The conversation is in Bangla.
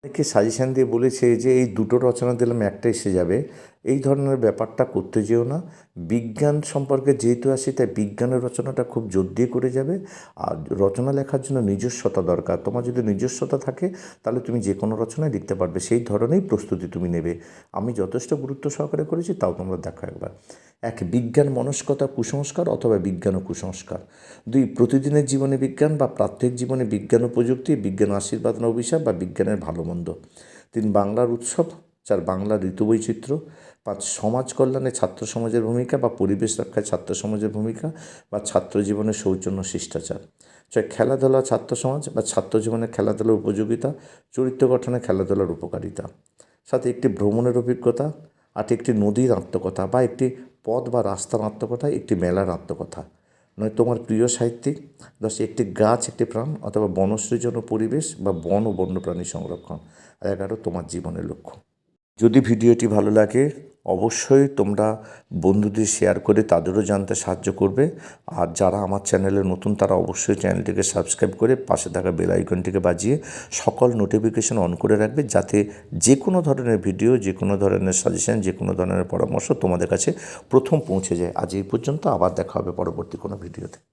অনেকে সাজেশান দিয়ে বলেছে যে এই দুটো রচনা দিলাম একটা এসে যাবে, এই ধরনের ব্যাপারটা করতে যেও না। বিজ্ঞান সম্পর্কে যেহেতু আসি তাই বিজ্ঞানের রচনাটা খুব জোর দিয়ে করে যাবে। আর রচনা লেখার জন্য নিজস্বতা দরকার। তোমার যদি নিজস্বতা থাকে তাহলে তুমি যে কোনো রচনায় লিখতে পারবে, সেই ধরনেরই প্রস্তুতি তুমি নেবে। আমি যথেষ্ট গুরুত্ব সহকারে করেছি, তাও তোমরা দেখো একবার। এক, বিজ্ঞান মনস্কতা কুসংস্কার অথবা বিজ্ঞান ও কুসংস্কার। দুই, প্রতিদিনের জীবনে বিজ্ঞান বা প্রাত্যহিক জীবনে বিজ্ঞান ও প্রযুক্তি, বিজ্ঞান আশীর্বাদ না অভিশাপ বা বিজ্ঞানের ভালো মন্দ। তিন, বাংলার উৎসব। চার, বাংলার ঋতুবৈচিত্র্য। পাঁচ, সমাজ কল্যাণে ছাত্র সমাজের ভূমিকা বা পরিবেশ রক্ষায় ছাত্র সমাজের ভূমিকা বা ছাত্র জীবনের সৌজন্য শিষ্টাচার। ছয়, খেলাধুলা ছাত্র সমাজ বা ছাত্র জীবনে খেলাধুলার উপযোগিতা, চরিত্র গঠনে খেলাধুলার উপকারিতা। সাথে একটি ভ্রমণের অভিজ্ঞতা। আট, একটি নদীর আত্মকথা বা একটি পথ বা রাস্তার আত্মকথা, একটি মেলার আত্মকথা। নয়, তোমার প্রিয় সাহিত্যিক। 10, একটি গাছ একটি প্রাণ অথবা বনসৃজন ও পরিবেশ বা বন ও বন্যপ্রাণী সংরক্ষণ। আর 11, তোমার জীবনের লক্ষ্য। যদি ভিডিওটি ভালো লাগে অবশ্যই তোমরা বন্ধুদের শেয়ার করে তাদেরও জানতে সাহায্য করবে। আর যারা আমার চ্যানেলে নতুন তারা অবশ্যই চ্যানেলটিকে সাবস্ক্রাইব করে পাশে থাকা বেল আইকনটিকে বাজিয়ে সকল নোটিফিকেশন অন করে রাখবে, যাতে যে কোনো ধরনের ভিডিও, যে কোনো ধরনের সাজেশন, যে কোনো ধরনের পরামর্শ তোমাদের কাছে প্রথম পৌঁছে যায়। আজ এই পর্যন্ত, আবার দেখা হবে পরবর্তী কোনো ভিডিওতে।